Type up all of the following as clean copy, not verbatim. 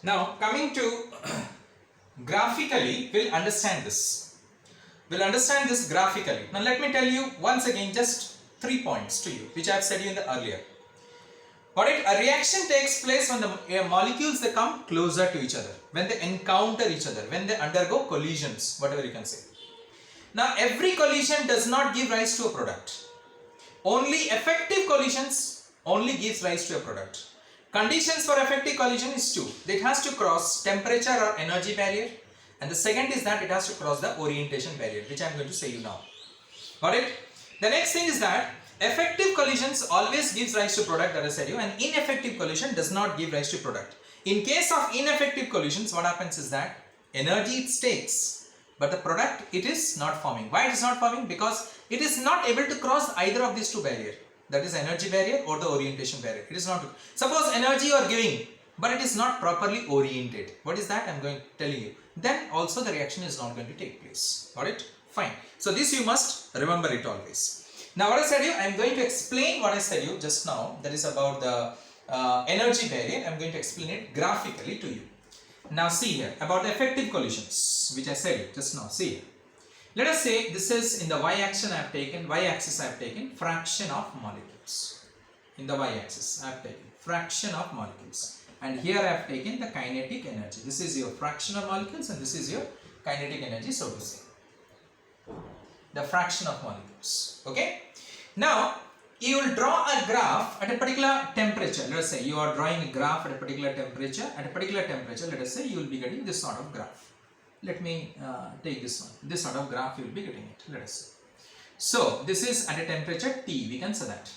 Now coming to graphically, we'll understand this. We'll understand this graphically. Now let me tell you once again just 3 points to you, which I have said you in the earlier. A reaction takes place when the molecules they come closer to each other, when they encounter each other, when they undergo collisions, whatever you can say. Now every collision does not give rise to a product. Only effective collisions only gives rise to a product. Conditions for effective collision is two. It has to cross temperature or energy barrier, and the second is that it has to cross the orientation barrier, which I am going to say you now. Got it? The next thing is that effective collisions always gives rise to product, that I said you, and ineffective collision does not give rise to product. In case of ineffective collisions, what happens is that energy it takes, but the product it is not forming. Why it is not forming? Because it is not able to cross either of these two barriers. That is energy barrier or the orientation barrier. It is not. Suppose energy you are giving, but it is not properly oriented. What is that? I am going to tell you. Then also the reaction is not going to take place. Got it? Fine. So this you must remember it always. Now what I said you, I am going to explain what I said you just now. That is about the energy barrier. I am going to explain it graphically to you. Now see here about the effective collisions, which I said just now. See here. Let us say this is in the y-axis I have taken fraction of molecules. In the y-axis I have taken fraction of molecules, and here I have taken the kinetic energy. This is your fraction of molecules and this is your kinetic energy, so to say. The fraction of molecules. Okay. Now you will draw a graph at a particular temperature. Let us say you are drawing a graph at a particular temperature. At a particular temperature, let us say you will be getting this sort of graph. Let me take this one. This sort of graph you will be getting it. Let us see. So this is at a temperature T. We can say that.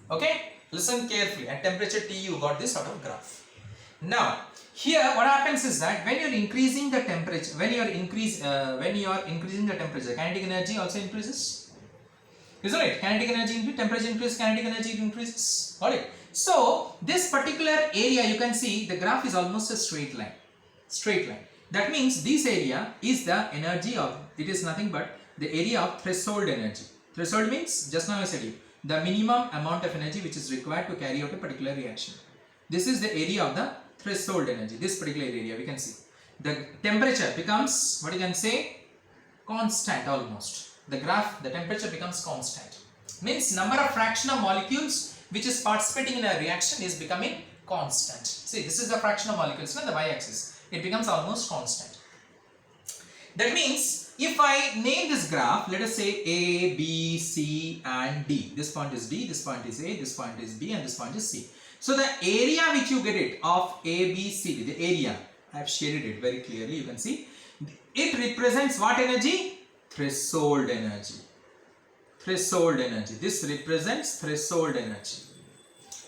Okay. Listen carefully. At temperature T, you got this sort of graph. Now here, what happens is that when you are increasing the temperature, when you are increasing the temperature, kinetic energy also increases. Isn't it? Kinetic energy, temperature increases, kinetic energy increases. Got it? So this particular area, you can see the graph is almost a straight line. Straight line. That means this area is the energy of, it is nothing but the area of threshold energy. Threshold means, just now I said you, the minimum amount of energy which is required to carry out a particular reaction. This is the area of the threshold energy, this particular area we can see. The temperature becomes, what you can say, constant almost. The graph, the temperature becomes constant. Means number of fraction of molecules which is participating in a reaction is becoming constant. See, this is the fraction of molecules on the y-axis. It becomes almost constant. That means if I name this graph, let us say A, B, C and D. This point is D, this point is A, this point is B and this point is C. So the area which you get it of A, B, C, the area, I have shaded it very clearly, you can see. It represents what energy? Threshold energy. Threshold energy. This represents threshold energy.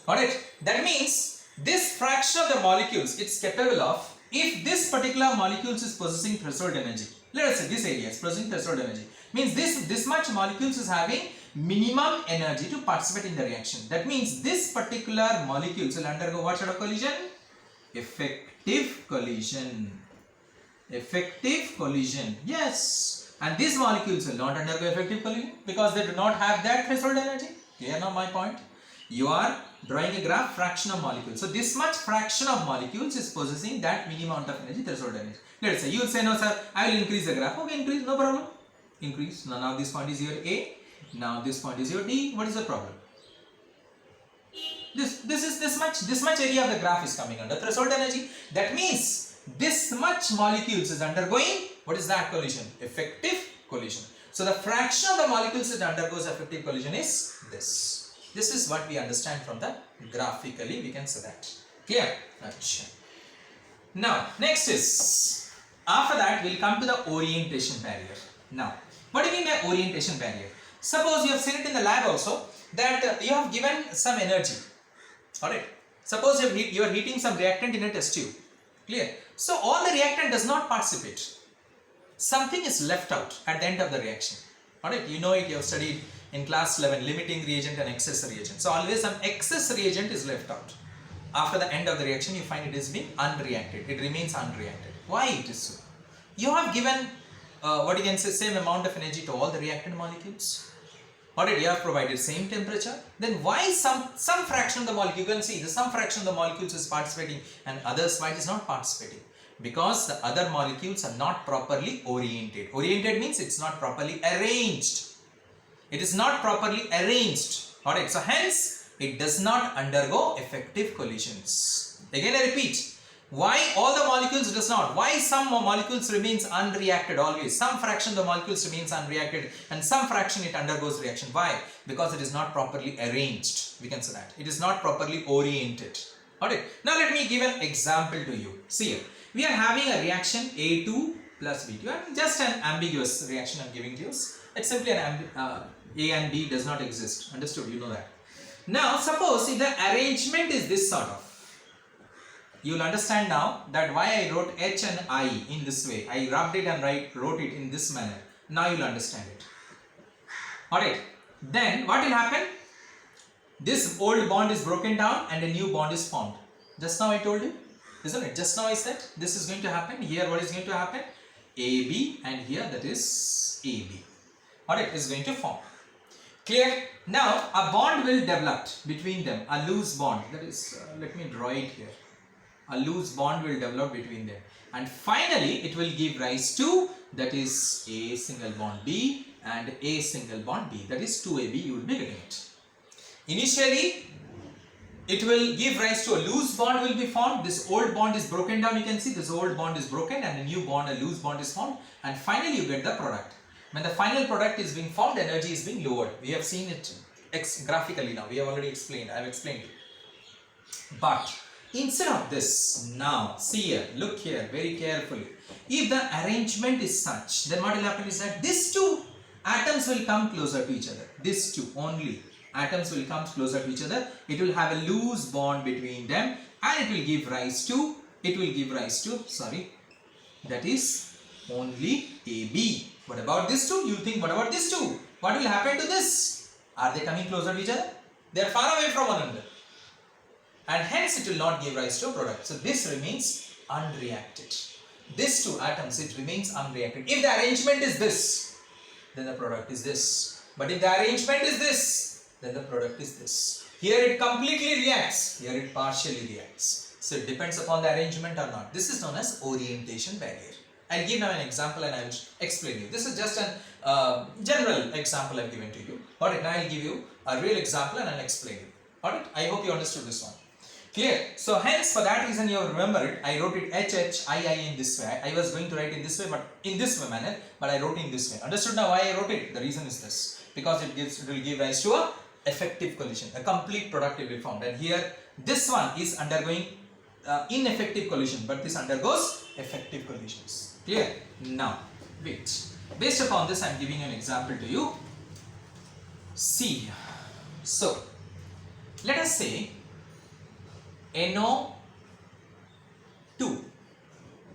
Got it? That means this fraction of the molecules, it's capable of, if this particular molecules is possessing threshold energy, let us say this area is possessing threshold energy, means this much molecules is having minimum energy to participate in the reaction. That means this particular molecules will undergo what sort of collision? Effective collision. Effective collision. Yes. And these molecules will not undergo effective collision because they do not have that threshold energy. Clear now my point? You are drawing a graph fraction of molecules. So this much fraction of molecules is possessing that minimum amount of energy, threshold energy. Let's say you will say, no sir, I will increase the graph. Okay, increase, no problem. Increase. Now this point is your A. Now this point is your D. What is the problem? This much area of the graph is coming under threshold energy. That means this much molecules is undergoing, what is that collision? Effective collision. So the fraction of the molecules that undergoes effective collision is this. This is what we understand from the graphically, we can say that. Clear? Now, next is, after that we will come to the orientation barrier. Now, what do you mean by orientation barrier? Suppose you have seen it in the lab also, that you have given some energy. Alright. Suppose you are heating some reactant in a test tube. Clear? So, all the reactant does not participate. Something is left out at the end of the reaction. Alright. You know it, you have studied in class 11, limiting reagent and excess reagent. So always some excess reagent is left out. After the end of the reaction, you find it is being unreacted. It remains unreacted. Why it is so? You have given what you can say same amount of energy to all the reactant molecules. Already you have provided same temperature. Then why some fraction of the molecule, you can see the some fraction of the molecules is participating and others why it is not participating? Because the other molecules are not properly oriented. Oriented means it's not properly arranged. It is not properly arranged. Alright, so hence it does not undergo effective collisions. Again I repeat, why all the molecules does not? Why some molecules remains unreacted always? Some fraction of the molecules remains unreacted and some fraction it undergoes reaction. Why? Because it is not properly arranged. We can say that. It is not properly oriented. Alright, now let me give an example to you. See here, we are having a reaction A2 plus B2 and just an ambiguous reaction I am giving to you. It's simply an A and B does not exist. Understood? You know that. Now suppose if the arrangement is this sort of, you will understand now that why I wrote H and I in this way. I rubbed it and wrote it in this manner. Now you will understand it. Alright. Then what will happen? This old bond is broken down and a new bond is formed. Just now I told you, isn't it? Just now I said this is going to happen. Here what is going to happen? AB and here that is AB. Alright, is going to form. Clear? Now a bond will develop between them. A loose bond. That is, let me draw it here. A loose bond will develop between them. And finally it will give rise to, that is A single bond B and A single bond B. That is 2AB, you will be getting it. Initially it will give rise to a loose bond will be formed. This old bond is broken down. You can see this old bond is broken and a new bond, a loose bond is formed. And finally you get the product. When the final product is being formed, energy is being lowered. We have seen it graphically now. We have already explained. I have explained it. But instead of this, now see here, look here very carefully. If the arrangement is such, then what will happen is that these two atoms will come closer to each other. These two only atoms will come closer to each other. It will have a loose bond between them and it will give rise to, that is only AB. What about this two? You think what about this two? What will happen to this? Are they coming closer to each other? They are far away from one another. And hence it will not give rise to a product. So this remains unreacted. These two atoms, it remains unreacted. If the arrangement is this, then the product is this. But if the arrangement is this, then the product is this. Here it completely reacts. Here it partially reacts. So it depends upon the arrangement or not. This is known as orientation barrier. I'll give now an example and I will explain you. This is just a general example I've given to you. Alright, now I'll give you a real example and I'll explain you. Alright, I hope you understood this one. Clear? So hence for that reason you have remember it. I wrote it HHII in this way. I was going to write in this way, but in this manner, but I wrote in this way. Understood now why I wrote it? The reason is this. Because it will give rise to a effective collision. A complete product will be formed. And here this one is undergoing ineffective collision, but this undergoes effective collisions. Clear? Now, wait. Based upon this, I am giving an example to you. See. So, let us say NO2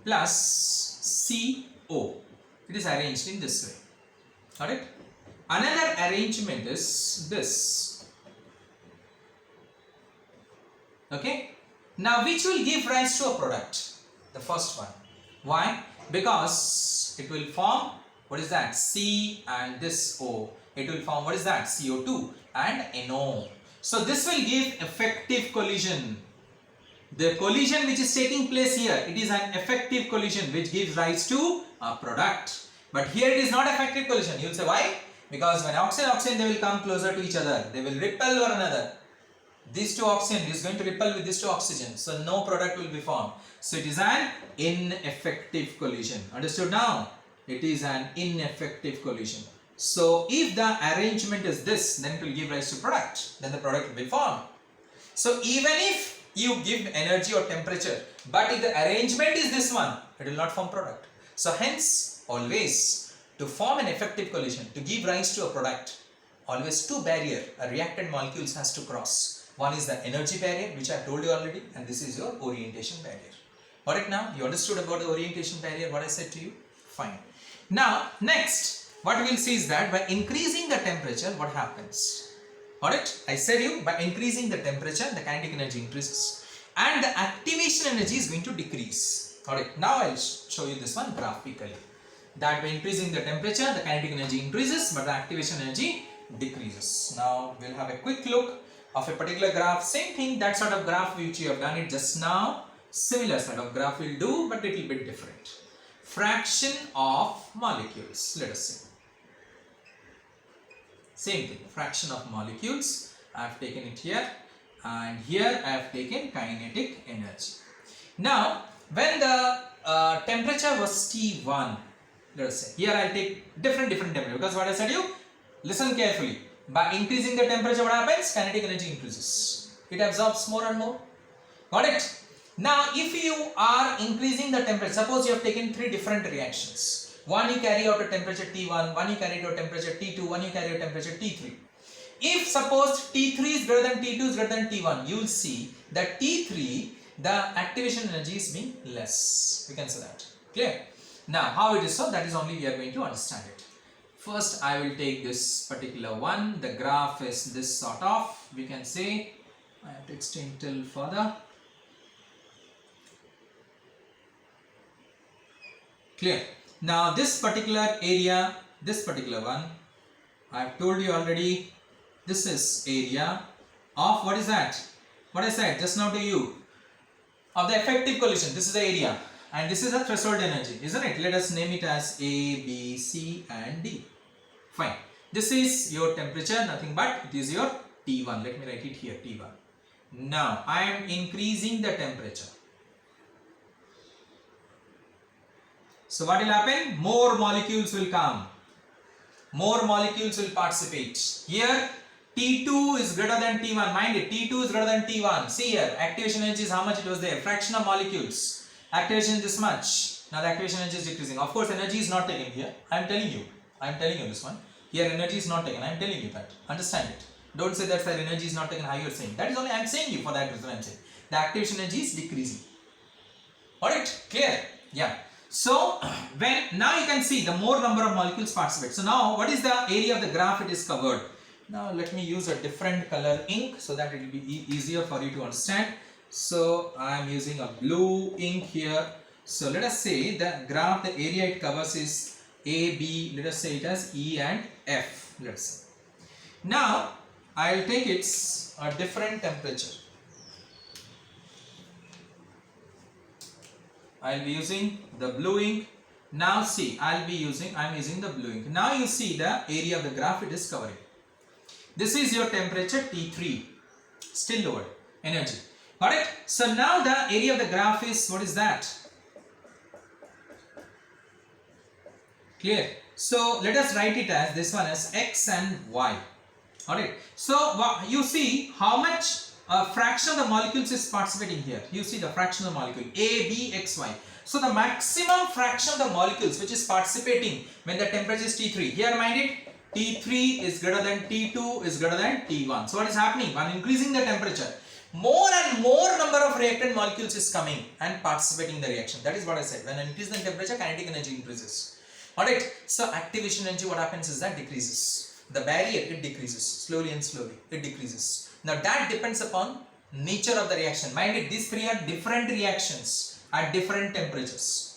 plus CO. It is arranged in this way. Alright? Another arrangement is this. Okay? Now, which will give rise to a product? The first one. Why? Because it will form, what is that? C and this O. It will form, what is that? CO2 and NO. So this will give effective collision. The collision which is taking place here, it is an effective collision which gives rise to a product. But here it is not effective collision. You will say why? Because when oxygen, they will come closer to each other. They will repel one another. These two oxygen is going to repel with these two oxygen. So no product will be formed. So it is an ineffective collision. Understood now? It is an ineffective collision. So if the arrangement is this, then it will give rise to product. Then the product will be formed. So even if you give energy or temperature, but if the arrangement is this one, it will not form product. So hence, always to form an effective collision, to give rise to a product, always two barrier, a reactant molecules has to cross. One is the energy barrier, which I have told you already, and this is your orientation barrier. Alright, now you understood about the orientation barrier, what I said to you? Fine. Now, next, what we will see is that by increasing the temperature, what happens? Alright, I said you, by increasing the temperature, the kinetic energy increases and the activation energy is going to decrease. Alright, now I will show you this one graphically. That by increasing the temperature, the kinetic energy increases, but the activation energy decreases. Now we'll have a quick look of a particular graph. Same thing, that sort of graph which you have done it just now. Similar sort of graph will do, but little bit different. Fraction of molecules, let us see. Same thing, fraction of molecules. I have taken it here, and here I have taken kinetic energy. Now when the temperature was T1, let us say, here I will take different temperature, because what I said you, listen carefully, by increasing the temperature what happens? Kinetic energy increases, it absorbs more and more. Got it? Now if you are increasing the temperature, suppose you have taken 3 different reactions, one you carry out a temperature T1, one you carry out a temperature T2, one you carry out a temperature T3. If suppose T3 is greater than T2 is greater than T1, you will see that T3 the activation energy is being less. We can say that. Clear? Now how it is so, that is only we are going to understand it. First I will take this particular one. The graph is this sort of, we can say, I have to extend till further. Clear? Now this particular area, this particular one, I have told you already, this is area of, what is that? What I said just now to you, of the effective collision. This is the area, and this is the threshold energy, isn't it? Let us name it as A, B, C and D. Fine. This is your temperature, nothing but it is your T1. Let me write it here, T1. Now I am increasing the temperature. So what will happen? More molecules will come. More molecules will participate. Here T2 is greater than T1. Mind it, T2 is greater than T1. See here, activation energy is how much it was there. Fraction of molecules. Activation is this much. Now the activation energy is decreasing. Of course, energy is not taken here. I am telling you. I am telling you this one. Here energy is not taken. I am telling you that. Understand it. Don't say that sir, energy is not taken. How you are saying? That is only I am saying you, for that reason I am saying. The activation energy is decreasing. Alright, clear? Yeah. So when now you can see the more number of molecules participate. So now what is the area of the graph it is covered? Now let me use a different color ink so that it will be easier for you to understand. So I am using a blue ink here. So let us say the graph, the area it covers is A, B, let us say it as E and F. Let's say. Now I will take its a different temperature. I will be using the blue ink. Now see, I am using the blue ink. Now you see the area of the graph it is covering. This is your temperature T3, still lowered energy. Got it? So now the area of the graph is, what is that? Clear? So let us write it as this one as X and Y. Alright. So you see how much fraction of the molecules is participating here. You see the fraction of the molecule A, B, X, Y. So the maximum fraction of the molecules which is participating when the temperature is T3. Here mind it, T3 is greater than T2 is greater than T1. So what is happening? When increasing the temperature, more and more number of reactant molecules is coming and participating in the reaction. That is what I said. When I increase the temperature, kinetic energy increases. Alright. So activation energy, what happens is that decreases. The barrier, it decreases slowly and slowly. It decreases. Now that depends upon nature of the reaction. Mind it, these three are different reactions at different temperatures.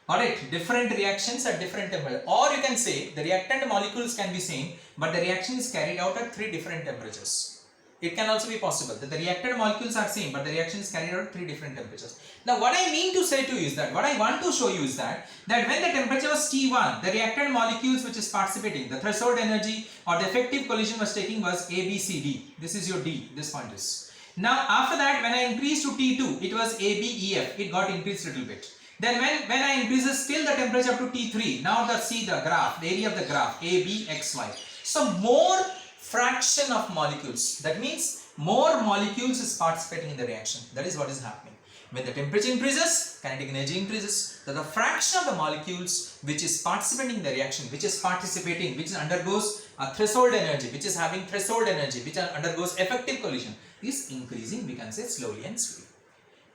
Alright, different reactions at different temperatures. Or you can say the reactant molecules can be same, but the reaction is carried out at 3 different temperatures. It can also be possible that the reactant molecules are same, but the reaction is carried out at 3 different temperatures. Now what I mean to say to you is that, what I want to show you is that when the temperature was T1, the reactant molecules which is participating, the threshold energy or the effective collision was taking was A, B, C, D. This is your D, this point is. Now after that, when I increased to T2, it was A, B, E, F. It got increased a little bit. Then when I increases still the temperature up to T3, now see the graph, the area of the graph, A, B, X, Y. So more fraction of molecules, that means more molecules is participating in the reaction. That is what is happening. When the temperature increases, kinetic energy increases. So the fraction of the molecules which is participating in the reaction, which is participating, which undergoes a threshold energy, which is having threshold energy, which undergoes effective collision, is increasing, we can say slowly and slowly.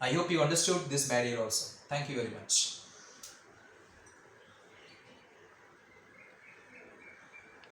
I hope you understood this barrier also. Thank you very much.